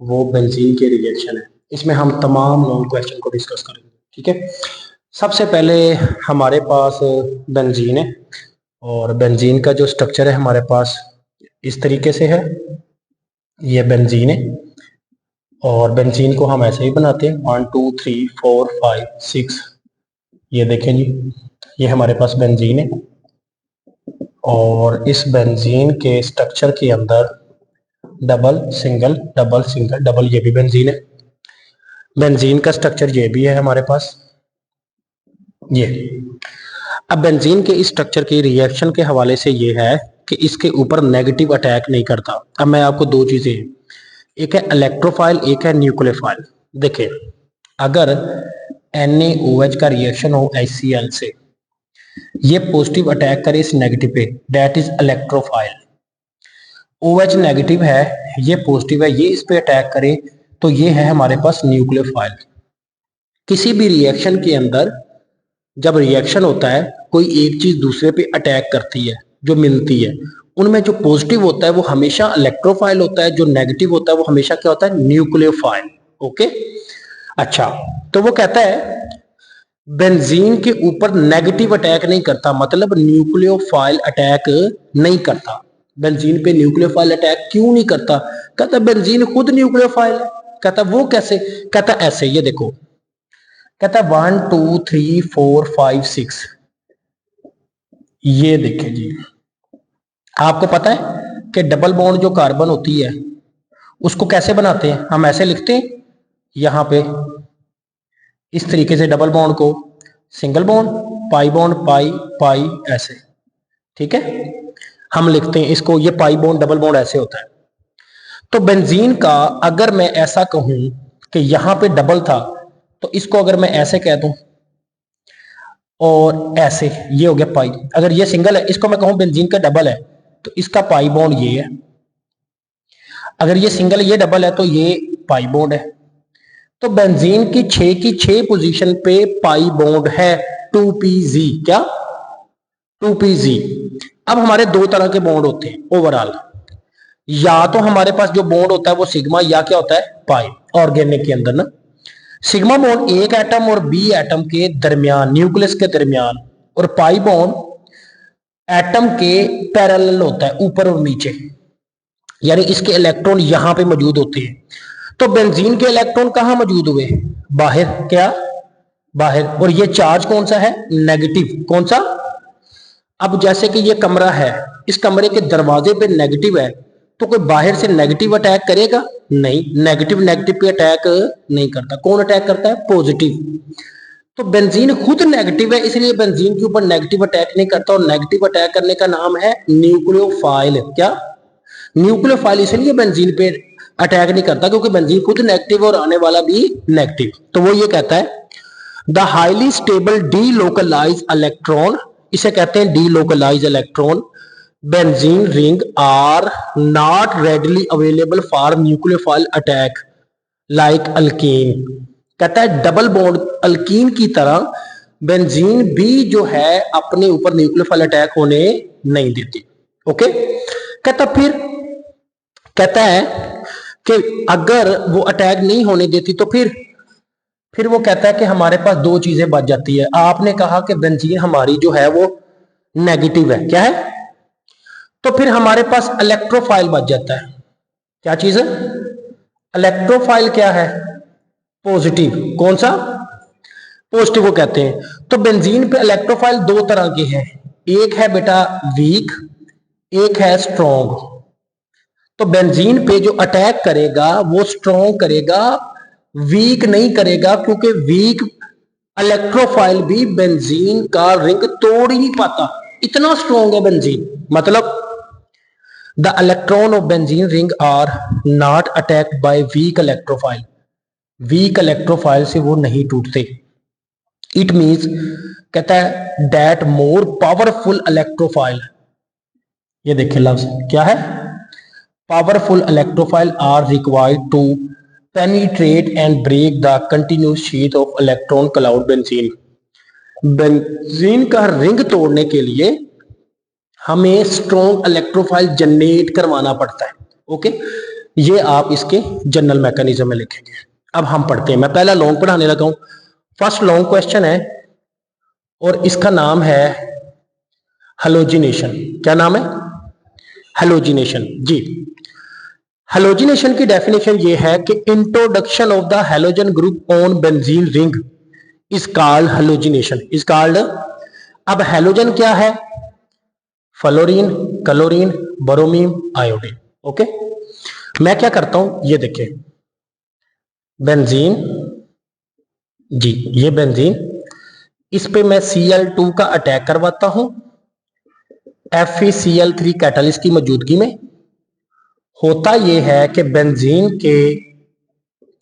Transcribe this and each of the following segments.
वो बेंजीन के रिएक्शन है। इसमें हम तमाम नॉन क्वेश्चन को डिस्कस करेंगे, ठीक है। सबसे पहले हमारे पास बेंजीन है, और बेंजीन का जो स्ट्रक्चर है हमारे पास इस तरीके से है। ये बेंजीन है, और बेंजीन को हम ऐसे ही बनाते हैं 1 2 3 4 5 6। ये देखें जी, ये हमारे पास बेंजीन है, और इस बेंजीन के स्ट्रक्चर के अंदर double single double single double, ये भी बेंजीन है। बेंजीन का स्ट्रक्चर ये भी है हमारे पास, ये। अब बेंजीन के इस स्ट्रक्चर की रिएक्शन के हवाले से ये है कि इसके ऊपर नेगेटिव अटैक नहीं करता। अब मैं आपको दो चीजें, एक है इलेक्ट्रोफाइल, एक है न्यूक्लियोफाइल। देखिए, अगर NaOH का रिएक्शन हो HCl से, ये पॉजिटिव अटैक करे इस नेगेटिव पे, that is electrophile. OH negative है, ये पॉजिटिव है, ये इस पे अटैक करे तो ये है हमारे पास न्यूक्लियोफाइल। किसी भी रिएक्शन के अंदर जब रिएक्शन होता है, कोई एक चीज दूसरे पे अटैक करती है, जो मिलती है, उनमें जो पॉजिटिव होता है वो हमेशा इलेक्ट्रोफाइल होता है, जो नेगेटिव होता है वो हमेशा क्या होता है, न्यूक्लियोफाइल। ओके, अच्छा, तो वो कहता है बेंजीन के ऊपर नेगेटिव अटैक नहीं करता, मतलब न्यूक्लियोफाइल अटैक नहीं करता। बेंजीन पे न्यूक्लियोफाइल अटैक क्यों नहीं करता? कहता बेंजीन खुद न्यूक्लियोफाइल है। कहता वो कैसे? कहता ऐसे, ये देखो, कहता 1 2 3 4 5 6। ये देखिए जी, आपको पता है कि डबल बॉन्ड जो कार्बन होती है उसको कैसे बनाते हैं? हम ऐसे लिखते हैं, यहां पे इस तरीके से डबल बॉन्ड को सिंगल बॉन्ड, पाई बॉन्ड, पाई पाई, ऐसे, ठीक है, हम लिखते हैं इसको। ये पाई बॉन्ड डबल बॉन्ड ऐसे होता है। तो बेंजीन का अगर मैं ऐसा कहूं कि यहां पे डबल था, तो इसको अगर मैं ऐसे कह दूं और ऐसे, ये हो गया पाई। अगर ये सिंगल है, इसको मैं कहूं बेंजीन का डबल है, तो इसका पाई बॉन्ड ये है। अगर ये सिंगल है, ये डबल है, तो ये पाई बॉन्ड है। तो बेंजीन की 6 पोजीशन पे पाई बॉन्ड है, 2pz। क्या? 2pz। अब हमारे दो तरह के बॉन्ड होते हैं ओवरऑल, या तो हमारे पास जो बॉन्ड होता है वो सिग्मा, या क्या होता है, पाई। ऑर्गेनिक के अंदर ना, सिग्मा बॉन्ड एक एटम और बी एटम के दरमियान, न्यूक्लियस के दरमियान, और पाई बॉन्ड एटम के पैरेलल होता है, ऊपर और नीचे, यानी इसके इलेक्ट्रॉन यहां पे मौजूद होते हैं। तो बेंजीन के इलेक्ट्रॉन कहां मौजूद हुए? बाहर। क्या? बाहर। और ये चार्ज कौन सा है? नेगेटिव। कौन सा? अब जैसे कि ये कमरा है, इस कमरे के दरवाजे पे नेगेटिव है, तो कोई बाहर से नेगेटिव अटैक करेगा? नहीं, नेगेटिव नेगेटिव पे अटैक नहीं करता। कौन अटैक करता है? पॉजिटिव। तो बेंजीन खुद नेगेटिव है, इसलिए बेंजीन के ऊपर नेगेटिव अटैक नहीं करता, और नेगेटिव अटैक करने का नाम है न्यूक्लियोफाइल। क्या? न्यूक्लियोफाइल। इसलिए बेंजीन पे अटैक नहीं करता क्योंकि बेंजीन खुद नेगेटिव और आने वाला भी नेगेटिव। तो वो ये कहता है the highly stable delocalised electron, इसे कहते हैं delocalised electron, benzene ring are not readily available for nucleophile attack like alkene. कहता है डबल बॉन्ड अल्कीन की तरह बेंजीन भी जो है अपने ऊपर न्यूक्लियोफाइल अटैक होने नहीं देती। ओके, कहता फिर कहता है कि अगर वो अटैक नहीं होने देती तो फिर वो कहता है कि हमारे पास दो चीजें बच जाती है। आपने कहा कि बेंजीन हमारी जो है वो नेगेटिव है, क्या है, तो फिर हमारे पास इलेक्ट्रोफाइल बच जाता है। क्या चीज है? इलेक्ट्रोफाइल। क्या है? पॉजिटिव। कौन सा? पॉजिटिव को कहते हैं। तो बेंजीन पे इलेक्ट्रोफाइल दो तरह के हैं, एक है बेटा वीक, एक है स्ट्रॉन्ग। तो बेंजीन पे जो अटैक करेगा वो स्ट्रॉन्ग करेगा, वीक नहीं करेगा, क्योंकि वीक इलेक्ट्रोफाइल भी बेंजीन का रिंग तोड़ ही नहीं पाता, इतना स्ट्रॉन्ग है बेंजीन। मतलब the electron of benzene ring are not attacked by weak electrophile, weak electrophile से वो नहीं टूटते। इट मीन्स, कहता है दैट मोर पावरफुल इलेक्ट्रोफाइल, ये देखिए लफ्ज क्या है, powerful electrophile are required to penetrate and break the continuous sheet of electron cloud benzene. Benzene का रिंग तोड़ने के लिए हमें स्ट्रॉन्ग इलेक्ट्रोफाइल जनरेट करवाना पड़ता है। ओके, ये आप इसके जनरल मैकेनिज्म में लिखेंगे। अब हम पढ़ते हैं, मैं पहला लॉन्ग पढ़ाने लगा हूं। फर्स्ट लॉन्ग क्वेश्चन है और इसका नाम है हेलोजिनेशन। क्या नाम है? हेलोजिनेशन जी। हेलोजिनेशन की डेफिनेशन ये है कि introduction of the halogen group on benzene ring is called halogenation, is called. अब हेलोजन क्या है? Fluorine, chlorine, bromine, iodine. Okay, मैं क्या करता हूं, ये देखिए बेंजीन जी, ये बेंजीन, इस पे मैं Cl2 का अटैक करवाता हूं FeCl3 कैटलिस्ट की मौजूदगी में। होता यह है कि बेंजीन के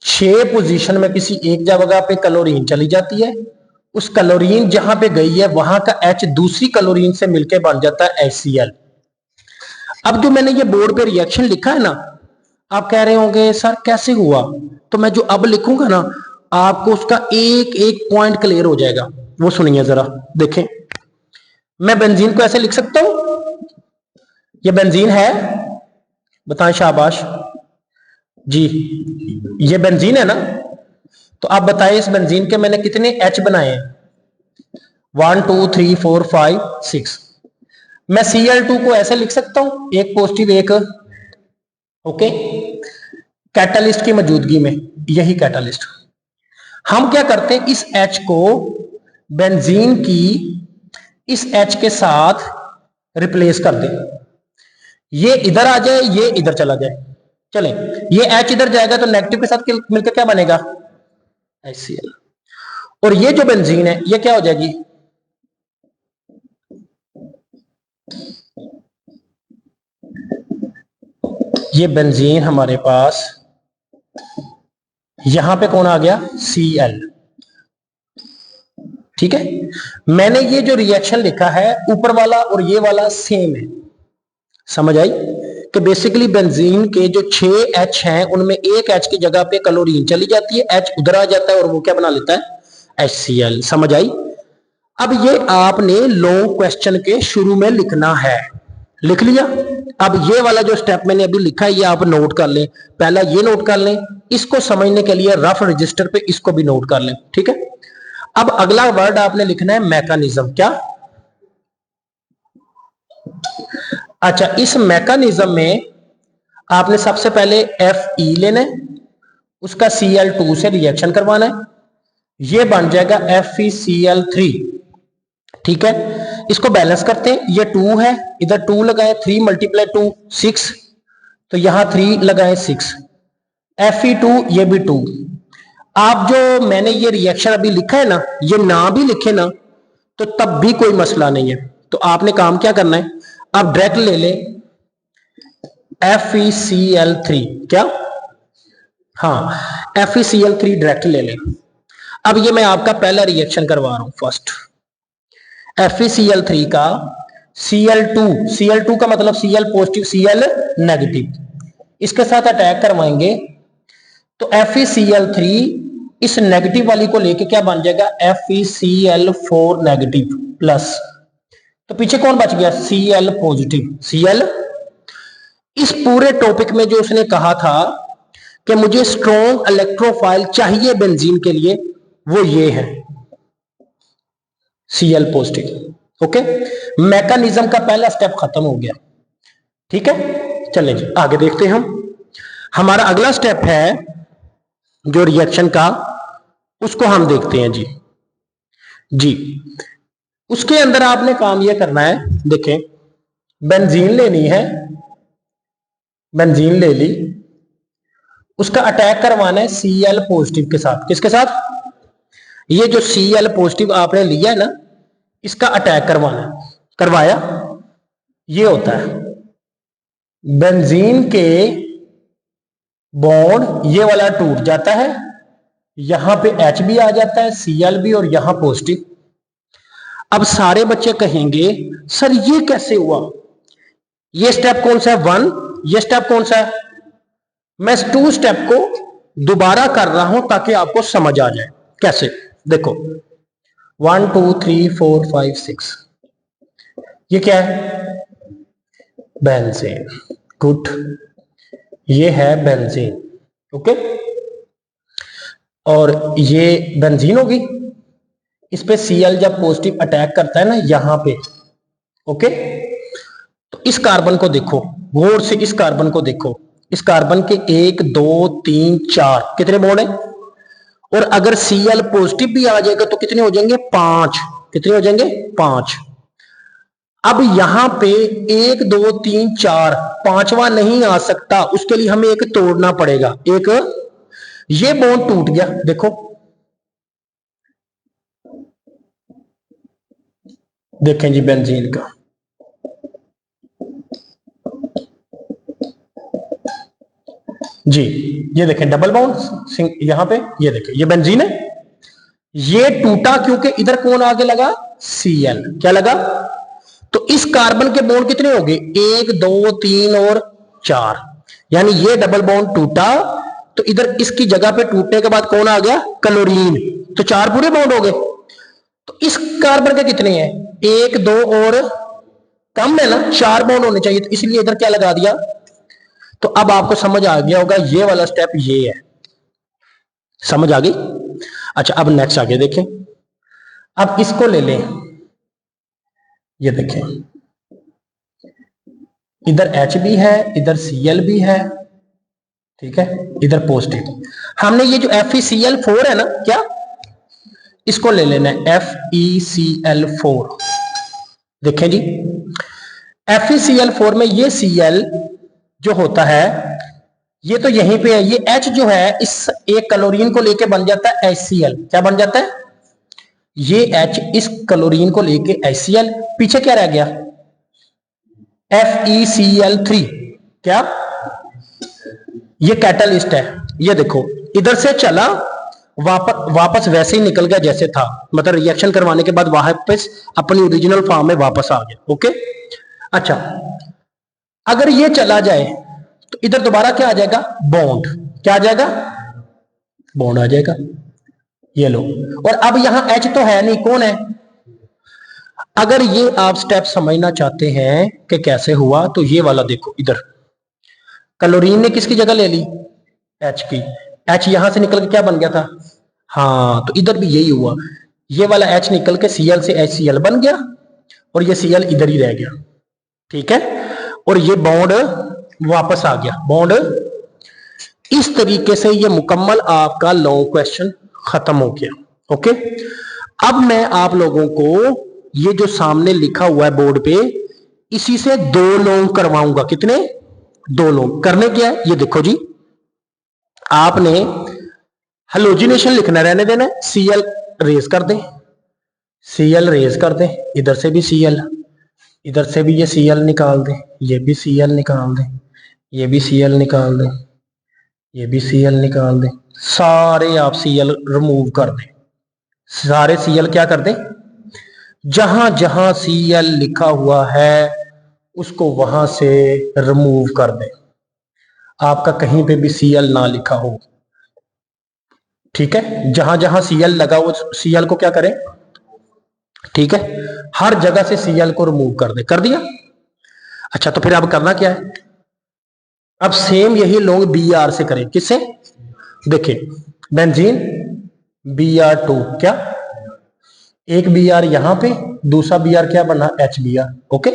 6 पोजीशन में किसी एक जगह पे क्लोरीन चली जाती है, उस क्लोरीन जहां पे गई है वहां का H दूसरी क्लोरीन से मिलकर बन जाता है HCl। अब जो मैंने ये बोर्ड पे रिएक्शन लिखा है ना, आप कह रहे होंगे सर कैसे हुआ, तो मैं जो अब लिखूंगा ना आपको उसका एक एक पॉइंट क्लियर हो जाएगा। वो सुनिए जरा, देखें। मैं बेंजीन को ऐसे लिख सकता हूं, ये बेंजीन है, बताएं शाबाश जी, ये बेंजीन है ना। तो आप बताएं इस बेंजीन के मैंने कितने H बनाए हैं? 1 2 3 4 5 6। मैं Cl2 को ऐसे लिख सकता हूं, एक पॉजिटिव एक, ओके, कैटलिस्ट की मौजूदगी में, यही कैटलिस्ट। हम क्या करते हैं, इस H को बेंजीन की इस H के साथ रिप्लेस कर दें, ये इधर आ जाए, ये इधर चला जाए। चलें, ये H इधर जाएगा तो नेगेटिव के साथ मिलकर क्या बनेगा? HCl। और ये जो बेंजीन है ये क्या हो जाएगी? ये बेंजीन हमारे पास यहां पे कौन आ गया? Cl। ठीक है, मैंने ये जो रिएक्शन लिखा है ऊपर वाला और ये वाला सेम है। समझ आई कि बेसिकली बेंजीन के जो 6 H हैं उनमें एक H की जगह पे क्लोरीन चली जाती है, H उधर आ जाता है और वो क्या बना लेता है? HCl। समझ आई? अब ये आपने लॉन्ग क्वेश्चन के शुरू में लिखना है, लिख लिया। अब ये वाला जो स्टेप मैंने अभी लिखा है ये आप नोट कर लें, पहला ये नोट कर लें, इसको समझने के लिए रफ रजिस्टर पे इसको भी नोट कर लें। ठीक है, अब अगला वर्ड आपने लिखना है मैकेनिज्म। क्या? अच्छा, इस मैकेनिज्म में आपने सबसे पहले Fe लेना है, उसका Cl2 से रिएक्शन करवाना है, ये बन जाएगा FeCl3। ठीक है, इसको बैलेंस करते हैं, ये 2 है, इधर 2 लगाए, 3 मल्टीप्लाई 2 6, तो यहां 3 लगाए 6, Fe2 ये भी 2। आप जो मैंने ये रिएक्शन अभी लिखा है ना, ये ना भी लिखे ना तो तब भी कोई मसला नहीं है। तो आपने काम क्या करना है, आप डायरेक्ट ले ले FeCl3। क्या? हाँ, FeCl3 डायरेक्ट ले ले। अब ये मैं आपका पहला रिएक्शन करवा रहा हूं, फर्स्ट FeCl3 का Cl2, Cl2 का मतलब Cl पॉजिटिव Cl नेगेटिव, इसके साथ अटैक करवाएंगे तो FeCl3 इस नेगेटिव वाली को लेके क्या बन जाएगा? FeCl4 नेगेटिव प्लस, तो पीछे कौन बच गया? Cl positive. Cl, इस पूरे टॉपिक में जो उसने कहा था कि मुझे स्ट्रॉन्ग इलेक्ट्रोफाइल चाहिए बेंजीन के लिए, वो ये है Cl पॉजिटिव। ओके, मैकेनिज्म का पहला स्टेप खत्म हो गया। ठीक है, चलें जी आगे देखते हैं। हम हमारा अगला स्टेप है जो रिएक्शन का, उसको हम देखते हैं जी। जी, उसके अंदर आपने काम यह करना है, देखें बेंजीन लेनी है, बेंजीन ले ली, उसका अटैक करवाना है Cl पॉजिटिव के साथ। किसके साथ? ये जो Cl पॉजिटिव आपने लिया है ना, इसका अटैक करवाना है, करवाया, ये होता है बेंजीन के बॉन्ड, ये वाला टूट जाता है, यहां पे H भी आ जाता है, Cl भी, और यहां पॉजिटिव। अब सारे बच्चे कहेंगे सर ये कैसे हुआ, ये स्टेप कौन सा है? 1, ये स्टेप कौन सा है? मैं 2 स्टेप को दोबारा कर रहा हूं ताकि आपको समझ आ जाए कैसे। देखो 1 2 3 4 5 6, ये क्या है? बेंजीन। गुड, ये है बेंजीन, ओके। और ये बेंजीन होगी, इस पे Cl जब पॉजिटिव अटैक करता है ना यहां पे, ओके। तो इस कार्बन को देखो गौर से, इस कार्बन को देखो, इस कार्बन के 1 2 3 4 कितने बॉन्ड है, और अगर Cl पॉजिटिव भी आ जाएगा तो कितने हो जाएंगे, 5। कितने हो जाएंगे, 5। अब यहां पे 1 2 3 4 पांचवा नहीं आ सकता, उसके लिए हमें एक तोड़ना पड़ेगा, एक ये बॉन्ड टूट गया, देखो देखें जी बेंजीन का, जी ये देखें डबल बॉन्ड यहां पे, ये देखें ये बेंजीन है, ये टूटा क्योंकि इधर कौन आगे लगा, Cl, क्या लगा। तो इस कार्बन के बॉन्ड कितने हो गए, 1 2 3 और 4, यानी ये डबल बॉन्ड टूटा, तो इधर इसकी जगह पे टूटने के बाद कौन आ गया, क्लोरीन, तो 4 पूरे बॉन्ड हो गए। तो इस कार्बन के कितने हैं, 1 2 और कम है ना, 4 बॉन्ड होने चाहिए, तो इसलिए इधर क्या लगा दिया। तो अब आपको समझ आ गया होगा, ये वाला स्टेप ये है, समझ आ गई। अच्छा अब नेक्स्ट आगे देखें, अब इसको ले लें, ये देखें इधर H भी है, इधर Cl भी है, ठीक है, इधर पॉजिटिव। हमने ये जो FeCl4 है ना, क्या इसको ले लेना है FeCl4, देखें जी FeCl4 में ये Cl जो होता है ये तो यहीं पे है, ये H जो है इस एक क्लोरीन को लेके बन जाता है HCl, क्या बन जाता है, ये H इस क्लोरीन को लेके HCl, पीछे क्या रह गया, FeCl3, क्या ये कैटलिस्ट है, ये देखो इधर से चला वापस वैसे ही निकल गया जैसे था, मतलब रिएक्शन करवाने के बाद वापस अपनी ओरिजिनल फॉर्म में वापस आ गया, ओके। अच्छा अगर ये चला जाए तो इधर दोबारा क्या आ जाएगा, बॉन्ड, क्या आ जाएगा, बॉन्ड आ जाएगा, ये लो। और अब यहां H तो है नहीं, कौन है, अगर ये आप स्टेप समझना चाहते हैं कि कैसे हुआ, तो ये वाला देखो, इधर क्लोरीन ने किसकी जगह ले ली, H की, H यहां से निकल के क्या बन गया था, हाँ तो इधर भी यही हुआ, ये वाला H निकल के Cl से HCl बन गया, और ये Cl इधर ही रह गया, ठीक है, और ये बॉन्ड वापस आ गया, बॉन्ड। इस तरीके से ये मुकम्मल आपका लॉन्ग क्वेश्चन खत्म हो गया, ओके। अब मैं आप लोगों को ये जो सामने लिखा हुआ है बोर्ड पे, इसी से 2 लॉन्ग करवाऊंगा, कितने, 2 लॉन्ग। करने क्या है, ये देखो जी, आपने हेलोजिनेशन लिखना, रहने देना है, Cl रेज कर दें, Cl रेज कर दें, इधर से भी Cl, इधर से भी ये Cl निकाल दें, ये भी Cl निकाल दें, ये भी Cl निकाल दें, ये भी Cl निकाल दें, सारे आप Cl रिमूव कर दें, सारे Cl क्या कर दें, जहां जहां Cl लिखा हुआ है उसको वहां से रिमूव कर दें, आपका कहीं पे भी Cl ना लिखा हो, ठीक है, जहां जहां Cl लगा वो Cl को क्या करें, ठीक है, हर जगह से Cl को रिमूव कर दे, कर दिया। अच्छा तो फिर अब करना क्या है, अब सेम यही लोग Br से करें, किससे, देखिए बेंजीन Br2, क्या एक Br यहां पे, दूसरा Br क्या बना, HBr, ओके।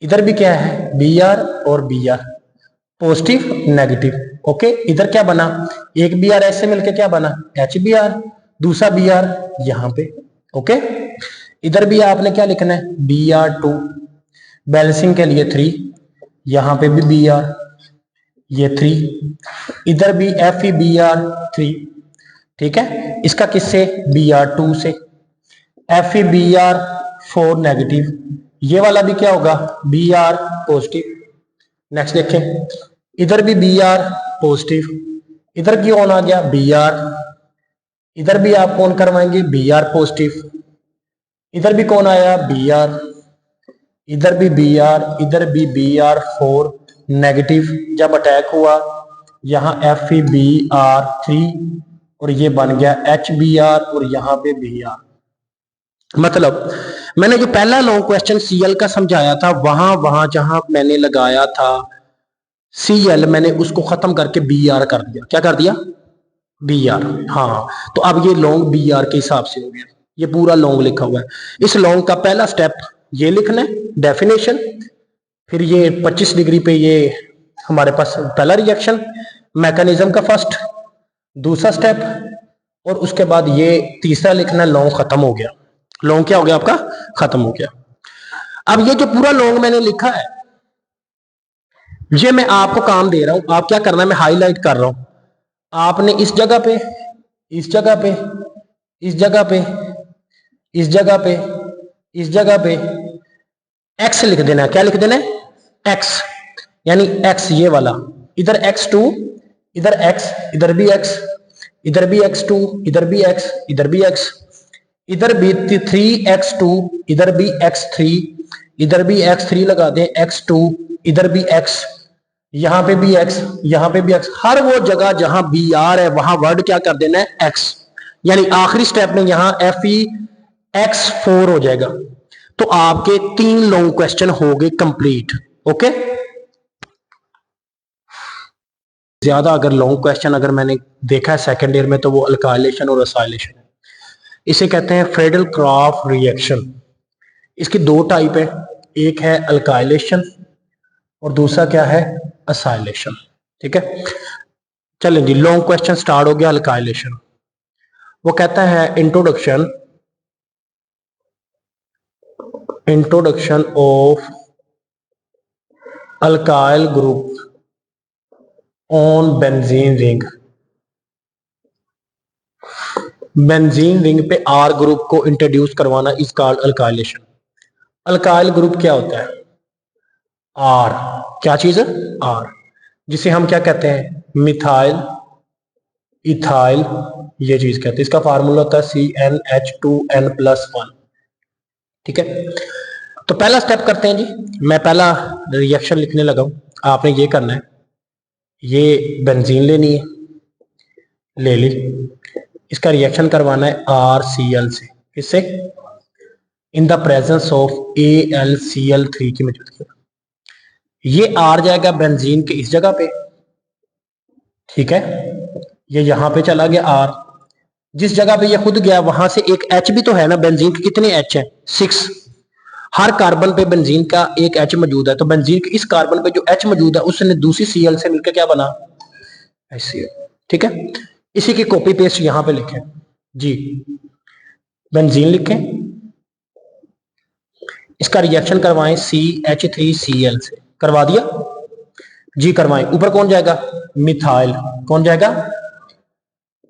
इधर भी क्या है, Br और Br, पॉजिटिव नेगेटिव, ओके। इधर क्या बना, एक Br ऐसे मिलके क्या बना, HBr, दूसरा Br यहां पे, ओके। इधर भी आपने क्या लिखना है, Br2, बैलेंसिंग के लिए 3, यहां पे भी Br, ये 3, इधर भी FeBr3, ठीक है, इसका किससे, Br2 से, FeBr4 नेगेटिव, ये वाला भी क्या होगा, Br पॉजिटिव। नेक्स्ट देखें, इधर भी Br पॉजिटिव, इधर की कौन आ गया, Br, इधर भी आप कौन करवाएंगे, Br पॉजिटिव, इधर भी कौन आया, Br, इधर भी Br, इधर भी Br4 नेगेटिव, जब अटैक हुआ यहां FeBr3 और ये बन गया HBr और यहां पे Br। मतलब मैंने जो पहला लॉन्ग क्वेश्चन Cl का समझाया था, वहां जहां मैंने लगाया था Cl मैंने उसको खत्म करके Br कर दिया। क्या कर दिया? Br। हाँ, तो अब ये लॉन्ग Br के हिसाब से हो गया। ये पूरा लॉन्ग लिखा हुआ है। इस लॉन्ग का पहला स्टेप ये लिखना है, डेफिनेशन। फिर ये 25 डिग्री पे ये हमारे पास पहला रिएक्शन, मैकेनिज्म का फर्स्ट, दूसरा स्टेप, और उसके बाद ये तीसरा लिखना है। लॉन्ग खत्म हो गया। लॉन्ग क्या हो गया आपका? खत्म हो गया। अब ये जो पूरा लॉन्ग मैंने लिखा है, ये मैं आपको काम दे रहा हूं। आप क्या करना है, मैं हाईलाइट कर रहा हूं। आपने इस जगह पे, इस जगह पे, इस जगह पे, इस जगह पे, इस जगह पे एक्स लिख देना है। क्या लिख देना है? एक्स। यानी एक्स ये वाला, इधर x2, इधर x, इधर भी x, इधर भी x2, इधर भी x, इधर भी x, इधर भी 3x2, इधर भी x3, इधर भी x3 लगा दें, x2, इधर भी x, यहां पे भी x, यहां पे भी x। हर वो जगह जहां Br है वहां वर्ड क्या कर देना है? x। यानी आखिरी स्टेप में यहां FeX4 हो जाएगा। तो आपके 3 लॉन्ग क्वेश्चन हो गए कंप्लीट। ओके, ज्यादा अगर लॉन्ग क्वेश्चन अगर मैंने देखा है सेकेंड ईयर में, तो वो अल्काइलेशन और असाइलेशन है। इसे कहते हैं फ्रेडल क्राफ्ट रिएक्शन। इसकी 2 टाइप है, एक है अल्काइलेशन और दूसरा क्या है? असाइलेशन। ठीक है, चलें जी, लॉन्ग क्वेश्चन स्टार्ट हो गया। अल्काइलेशन, वो कहता है introduction of alkyl group on benzene ring. Benzene ring पे आर ग्रुप को इंट्रोड्यूस करवाना is called alkylation. Alkyl group क्या होता है? आर। क्या चीज है? आर, जिसे हम क्या कहते हैं? मिथाइल, इथाइल, ये चीज कहते हैं। इसका फार्मूला होता है CnH2n+1। ठीक है, तो पहला स्टेप करते हैं जी। मैं पहला रिएक्शन लिखने लगा हूं। आपने ये करना है, ये बेंजीन लेनी है, ले ली। इसका रिएक्शन करवाना है RCl से। किससे? In the presence of AlCl3 की मौजूदगी में। ये R जाएगा बेंजीन के इस जगह पे। ठीक है, ये यहां पे चला गया R। जिस जगह पे ये खुद गया वहां से एक H भी तो है ना। बेंजीन के कितने H हैं? 6। हर कार्बन पे बेंजीन का एक H मौजूद है। तो बेंजीन के इस कार्बन पे जो H मौजूद है उसने दूसरी Cl से मिलकर क्या बना? HCl। ठीक है, इसी की कॉपी पेस्ट यहां पे लिखें जी। बेंजीन लिखें, इसका रिएक्शन करवाएं CH3Cl से। करवा दिया जी, करवाएं। ऊपर कौन जाएगा? मिथाइल। कौन जाएगा?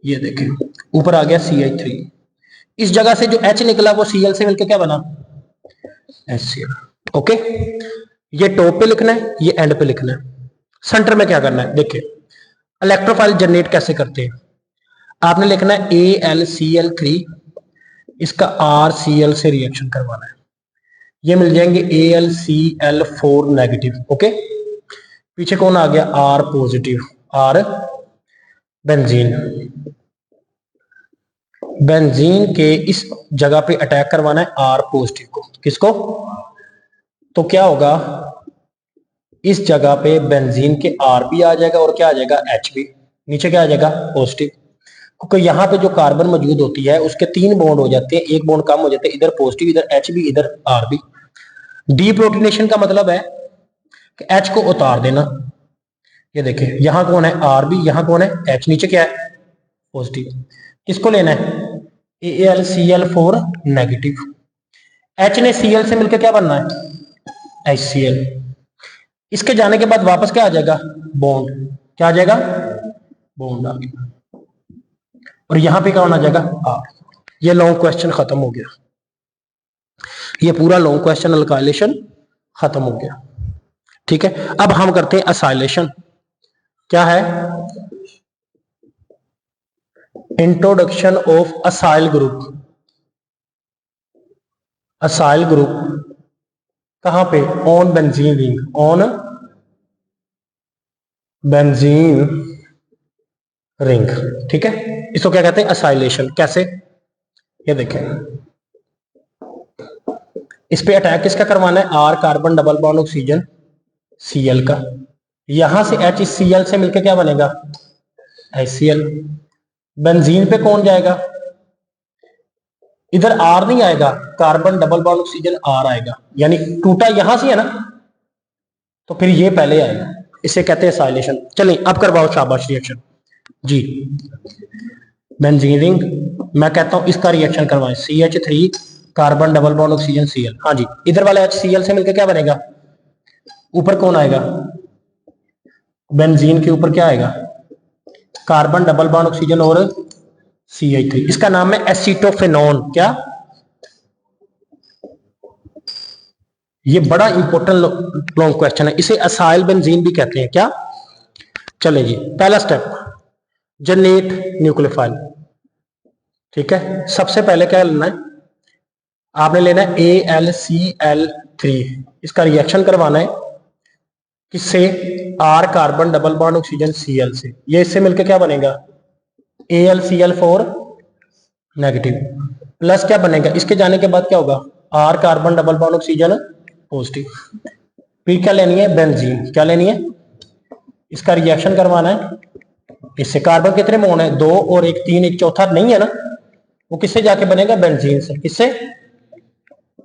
ये देखें, ऊपर आ गया CH3। इस जगह से जो H निकला वो Cl से मिलकर क्या बना? HCl। ओके, ये टॉप पे लिखना है, ये एंड पे लिखना है। सेंटर में क्या करना है? देखिए, इलेक्ट्रोफाइल जनरेट कैसे करते हैं। आपने लिखना है AlCl3, इसका RCl से रिएक्शन करवाना है। ये मिल जाएंगे AlCl4 नेगेटिव। ओके, पीछे कौन आ गया? R positive. R benzene. Benzene के इस जगह पे अटैक करवाना है R पॉजिटिव को। किसको? तो क्या होगा? इस जगह पे बेंजीन के R भी आ जाएगा और क्या आ जाएगा? H भी। नीचे क्या आ जाएगा? पॉजिटिव। क्योंकि यहाँ पे जो कार्बन मौजूद होती है उसके 3 बॉन्ड हो जाते हैं, एक बॉन्ड कम हो जाता है। इधर पॉजिटिव, इधर H भी, इधर R भी। डीप्रोटोनेशन का मतलब है कि H को उतार देना। ये देखिए, यहां कौन है? R भी, यहां कौन है? H। नीचे क्या है? पॉजिटिव। किसको लेना है? AlCl4 negative. H ने Cl से मिलकर क्या बनना है? HCl। इसके जाने के बाद वापस क्या आ जाएगा? बॉन्ड। क्या आ जाएगा? बॉन्ड आ गया। और यहां पे कौन आ जाएगा? R। ये लॉन्ग क्वेश्चन खत्म हो गया। ये पूरा लॉन्ग क्वेश्चन अल्काइलेशन खत्म हो गया। ठीक है, अब हम करते हैं असाइलेशन। क्या है? Introduction of acyl group. Acyl group कहां पे? On benzene ring. On benzene ring. ठीक है, इसको क्या कहते हैं? असाइलेशन। कैसे? ये देखें, इस पे अटैक किसका करवाना है? R carbon double bond oxygen Cl का। यहां से HCl से मिलकर क्या बनेगा, HCl। बेंजीन पे कौन जाएगा, इधर R नहीं आएगा, carbon double bond oxygen R आएगा, यानी टूटा यहां से है ना, तो फिर ये पहले आएगा, इसे कहते हैं एसाइलेशन। चलिए अब करवाओ शाबाश रिएक्शन जी। बेंजीन रिंग, मैं कहता हूं इसका रिएक्शन करवाएं, CH3 carbon double bond oxygen Cl। हाँ जी, इधर वाला HCl से मिलकर क्या बनेगा, ऊपर कौन आएगा, बेंजीन के ऊपर क्या आएगा, कार्बन डबल बॉन्ड ऑक्सीजन और CH3। इसका नाम है एसीटोफेनॉन। क्या, ये बड़ा इंपॉर्टेंट लॉन्ग क्वेश्चन है, इसे असाइल बेंजीन भी कहते हैं। क्या, चले जी, पहला स्टेप जनरेट न्यूक्लियोफाइल। ठीक है, सबसे पहले क्या लेना है, आपने लेना है AlCl3, इसका रिएक्शन करवाना है किससे, R carbon double bond oxygen Cl से, ये इससे मिलकर क्या बनेगा, AlCl4 नेगेटिव, प्लस क्या बनेगा, इसके जाने के बाद क्या होगा, R carbon double bond oxygen positive. फिर क्या लेनी है, बेंजीन। क्या लेनी है, इसका रिएक्शन करवाना है इससे। कार्बन कितने मोन है, 2 और 1 3, एक चौथा नहीं है ना, वो किससे जाके बनेगा, बेंजीन से। किससे,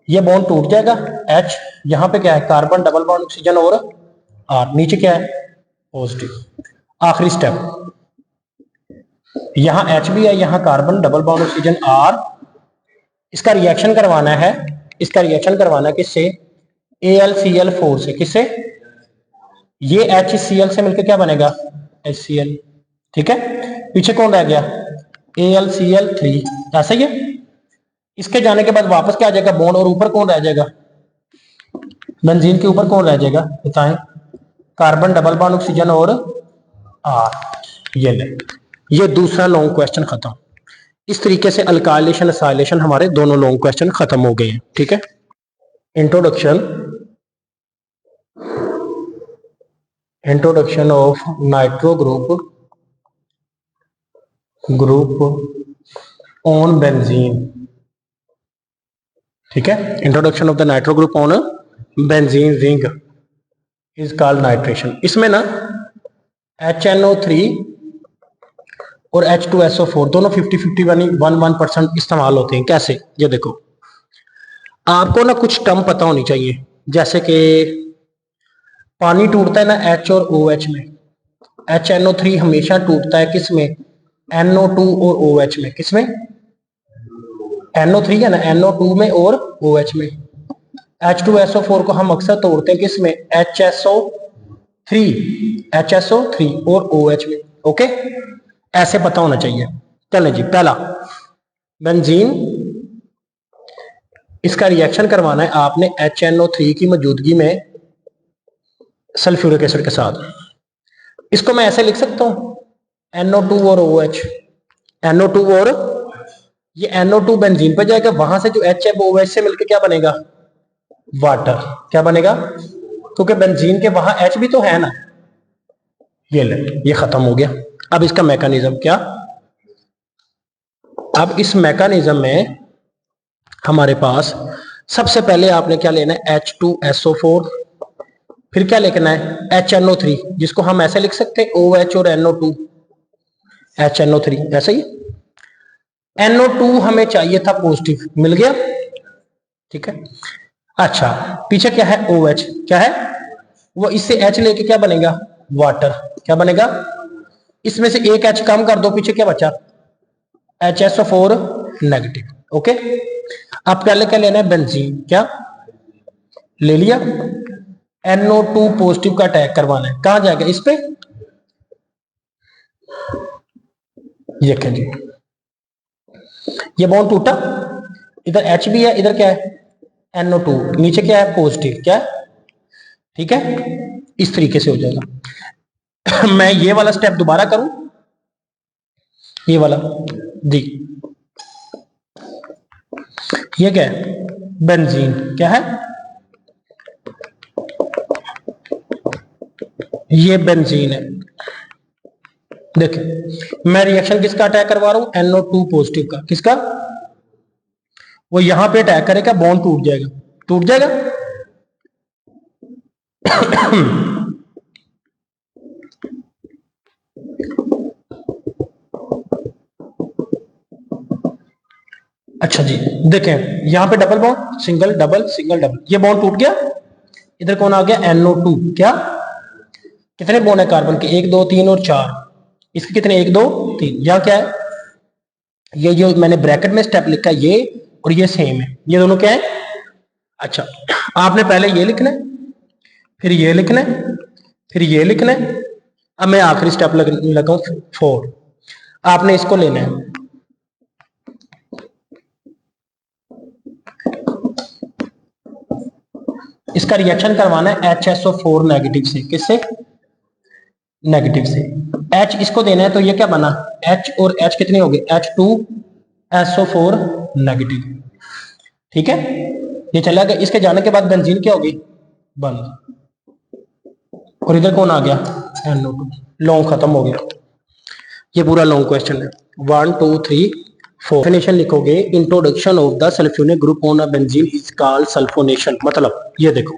ये बॉन्ड टूट जाएगा, H यहां पे क्या है, कार्बन डबल बॉन्ड ऑक्सीजन और R, नीचे क्या है, पॉजिटिव। आखिरी स्टेप, यहां H भी है, यहां carbon double bond oxygen R, इसका रिएक्शन करवाना है, इसका रिएक्शन करवाना है किससे, AlCl4 से। किससे, ये HCl से मिलकर क्या बनेगा, HCl। ठीक है, पीछे कौन रह गया, AlCl3, ऐसा ही है। इसके जाने के बाद वापस क्या आ जाएगा, बॉन्ड, और ऊपर कौन रह जाएगा, बेंजीन के ऊपर कौन रह जाएगा बताएं, कार्बन डबल बॉन्ड ऑक्सीजन और R। ये ले, ये दूसरा लॉन्ग क्वेश्चन खत्म। इस तरीके से अल्काइलेशन एसाइलेशन हमारे दोनों लॉन्ग क्वेश्चन खत्म हो गए हैं। ठीक है, introduction of nitro group on benzene. ठीक है, introduction of the nitro group on benzene ring is called nitration. इसमें ना HNO3 और H2SO4 दोनों 50-50 1% इस्तेमाल होते हैं। कैसे, ये देखो, आपको ना कुछ टर्म पता होनी चाहिए, जैसे कि पानी टूटता है ना H और OH में, HNO3 हमेशा टूटता है किस में, NO2 और OH में। किस में, NO3 है ना, NO2 में और OH में। H2SO4 को हम अक्सर तोड़ते हैं किस में, HSO3 और OH में। ओके, ऐसे पता होना चाहिए। चले जी, पहला बेंजीन, इसका रिएक्शन करवाना है आपने HNO3 की मौजूदगी में सल्फ्यूरिक एसिड के साथ। इसको मैं ऐसे लिख सकता हूं, NO2 और OH, NO2 और ये NO2 बेंजीन पे जाएगा, वहां से जो H है वो OH से मिलकर क्या बनेगा, वाटर। क्या बनेगा, क्योंकि बेंजीन के वहां H भी तो है ना। ये ले, ये खत्म हो गया। अब इसका मैकेनिज्म क्या, अब इस मैकेनिज्म में हमारे पास सबसे पहले आपने क्या लेना है, H2SO4, फिर क्या लिखना है, HNO3, जिसको हम ऐसे लिख सकते हैं OH और NO2, HNO3 ऐसे ही। NO2 हमें चाहिए था पॉजिटिव, मिल गया। ठीक है, अच्छा, पीछे क्या है, OH, क्या है वो, इससे H लेके क्या बनेगा, वाटर। क्या बनेगा, इसमें से एक H कम कर दो, पीछे क्या बचा, HSO4 नेगेटिव। ओके, अब पहले क्या लेना है, बेंजीन। क्या ले लिया, NO2 पॉजिटिव का अटैक करवाना है, कहां जाएगा, इस पे। ये क्या जी, ये बॉन्ड टूटा, इधर H भी है, इधर क्या है, NO2, नीचे क्या है, पॉजिटिव। क्या, ठीक है, इस तरीके से हो जाएगा। मैं ये वाला स्टेप दोबारा करूं, ये वाला जी, ये क्या है, बेंजीन। क्या है, ये बेंजीन है। देखिए, मैं रिएक्शन किसका अटैक करवा रहा हूं, NO2 पॉजिटिव का। किसका, वो यहां पे अटैक करेगा, बॉन्ड टूट जाएगा, टूट जाएगा। अच्छा जी, देखें यहां पे double bond, single double single double, ये बॉन्ड टूट गया, इधर कौन आ गया NO2। क्या कितने बॉन्ड है कार्बन के? 1 2 3 और 4। इसके कितने? 1 2 3। यहां क्या है? ये जो मैंने ब्रैकेट में स्टेप लिखा है ये और ये सेम है, ये दोनों क्या है? अच्छा, आपने पहले ये लिखना है, फिर ये लिखना है, फिर ये लिखना है। अब मैं आखिरी स्टेप लगा 4। आपने इसको लेना है, इसका रिएक्शन करवाना है HSO4 नेगेटिव से। किससे? नेगेटिव से। H इसको देना है, तो ये क्या बना? H और H कितने हो गए? H2SO4 negative. ठीक है, ये चला गया। इसके जाने के बाद बेंजीन क्या होगी? बंद। और इधर कौन आ गया? NO2। लॉन्ग खत्म हो गया। ये पूरा लॉन्ग क्वेश्चन है। 1 2 3 4। डेफिनेशन लिखोगे, introduction of the sulphuric group on a benzene is called sulphonation. मतलब ये देखो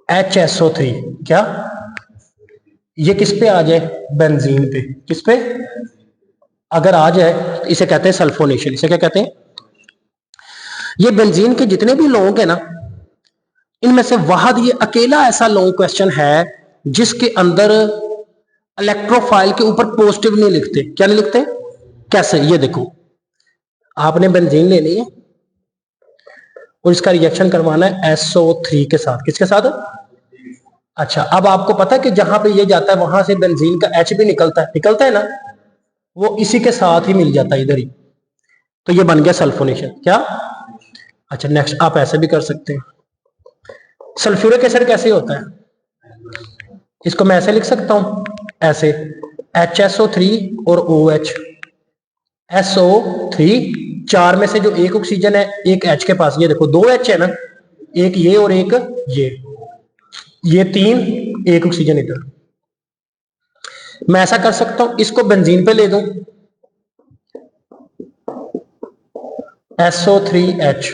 HSO3 क्या ये किस पे आ जाए? बेंजीन पे। किस पे अगर आ जाए तो इसे कहते हैं सल्फोनेशन। इसे क्या कहते हैं? ये बेंजीन के जितने भी लॉन्ग है ना, इनमें से वाहद ये अकेला ऐसा लॉन्ग क्वेश्चन है जिसके अंदर इलेक्ट्रोफाइल के ऊपर पॉजिटिव नहीं लिखते। क्या नहीं लिखते? कैसे? ये देखो, आपने बेंजीन लेनी है और इसका रिएक्शन करवाना है SO3 के साथ। किसके साथ? अच्छा, अब आपको पता है कि जहां पे ये जाता है वहां से बेंजीन का H भी निकलता है ना, वो इसी के साथ ही मिल जाता है इधर ही। तो ये बन गया सल्फोनेशन। क्या? अच्छा, नेक्स्ट आप ऐसे भी कर सकते हैं। सल्फ्यूरिक एसिड कैसे होता है? इसको मैं ऐसे लिख सकता हूं, ऐसे HSO3 और OH। SO3 चार में से जो एक ऑक्सीजन है, एक H के पास, ये देखो 2 H है ना, एक ये और एक ये 3, एक ऑक्सीजन इधर। मैं ऐसा कर सकता हूं, इसको बेंजीन पे ले दूं, SO3H,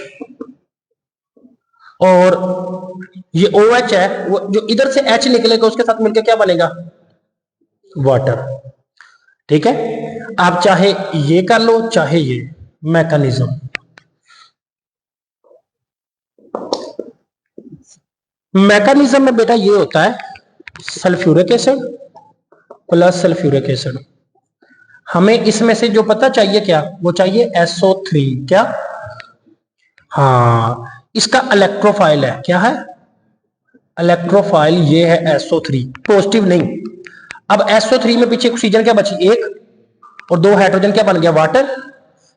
और ये OH है, वो जो इधर से H निकलेगा उसके साथ मिलकर क्या बनेगा? वाटर। ठीक है, आप चाहे ये कर लो चाहे ये मैकेनिज्म। मैकेनिज्म में बेटा ये होता है sulphuric acid plus sulphuric acid. हमें इसमें से जो पता चाहिए क्या? वो चाहिए SO3। क्या? हाँ, इसका इलेक्ट्रोफाइल है। क्या है? इलेक्ट्रोफाइल ये है SO3, पॉजिटिव नहीं। अब SO3 में पीछे ऑक्सीजन क्या बची? एक, और 2 हाइड्रोजन क्या बन गया? वाटर।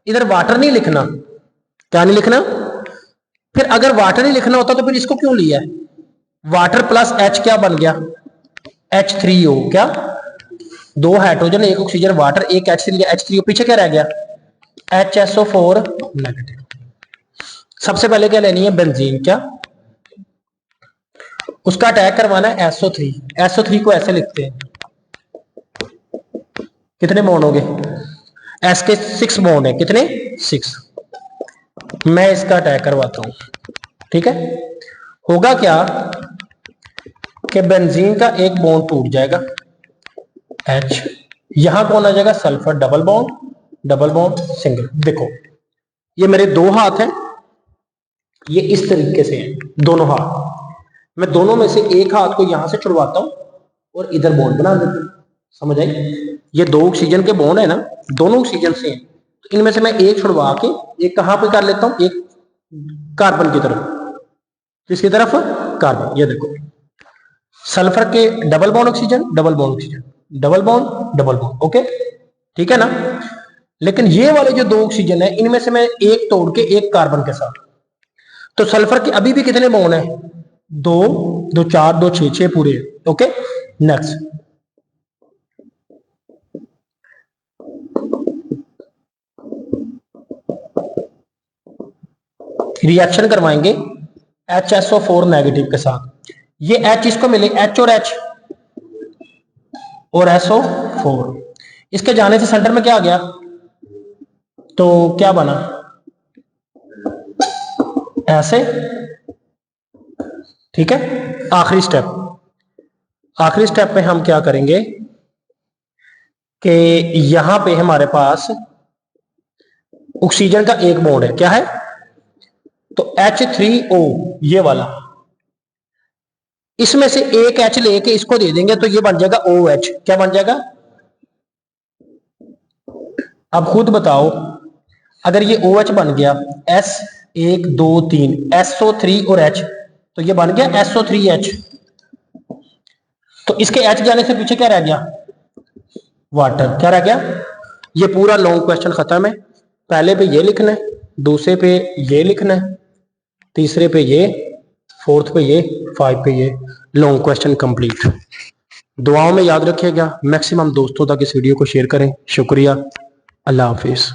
इधर वाटर नहीं लिखना। क्या नहीं लिखना? फिर अगर वाटर नहीं लिखना होता तो फिर इसको क्यों लिया है? वाटर प्लस H क्या बन गया? H3O। क्या? 2 हाइड्रोजन, एक ऑक्सीजन, वाटर, एक H3, H3O, पीछे क्या रह गया? HSO4 negative. सबसे पहले क्या लेनी है? बेंजीन। क्या? उसका अटैक करवाना है SO3। SO3 को ऐसे लिखते हैं, कितने बॉन्ड हो गए? S के 6 बॉन्ड है। कितने? 6। मैं इसका अटैक करवाता हूं। ठीक है, होगा क्या कि बेंजीन का एक बॉन्ड टूट जाएगा H, यहां कौन आ जाएगा? सल्फर। Double bond single. देखो ये मेरे 2 हाथ हैं, ये इस तरीके से हैं दोनों हाथ। मैं दोनों में से एक हाथ को यहां से छुड़वाता हूं और इधर बॉन्ड बना देता हूं। समझ आई? ये 2 ऑक्सीजन के बॉन्ड है ना, दोनों ऑक्सीजन से हैं, तो इनमें से मैं एक छुड़वा के एक कहां पे कर लेता हूं? एक कार्बन की तरफ। किसकी तरफ? कार्बन। ये देखो सल्फर के double bond oxygen, double bond oxygen, double bond double bond. Okay, ठीक है ना? लेकिन ये वाले जो 2 ऑक्सीजन है, इनमें से मैं एक तोड़ के एक कार्बन के साथ, तो सल्फर के अभी भी कितने बॉन्ड है? 2 2 4 2 6 6 पूरे। ओके, नेक्स्ट रिएक्शन करवाएंगे HSO4 नेगेटिव के साथ। ये H इसको मिले, H और H और SO4, इसके जाने से सेंटर में क्या आ गया? तो क्या बना? ऐसे। ठीक है, आखिरी स्टेप पे हम क्या करेंगे कि यहां पे हमारे पास ऑक्सीजन का एक बॉन्ड है, क्या है? तो H3O ये वाला, इसमें से एक H लेके इसको दे देंगे तो ये बन जाएगा OH। क्या बन जाएगा? अब खुद बताओ, अगर ये OH बन गया, S 1 2 3 SO3 और H, तो ये बन गया SO3H। तो इसके H जाने से पीछे क्या रह गया? वाटर। क्या रह गया? ये पूरा लॉन्ग क्वेश्चन खत्म है। पहले पे ये लिखना है, दूसरे पे ये लिखना है, तीसरे पे ये, फोर्थ पे ये, 5 पे ये। Long question complete. दुआओं में याद रखिएगा, मैक्सिमम दोस्तों तक इस वीडियो को शेयर करें। शुक्रिया, अल्लाह हाफिज।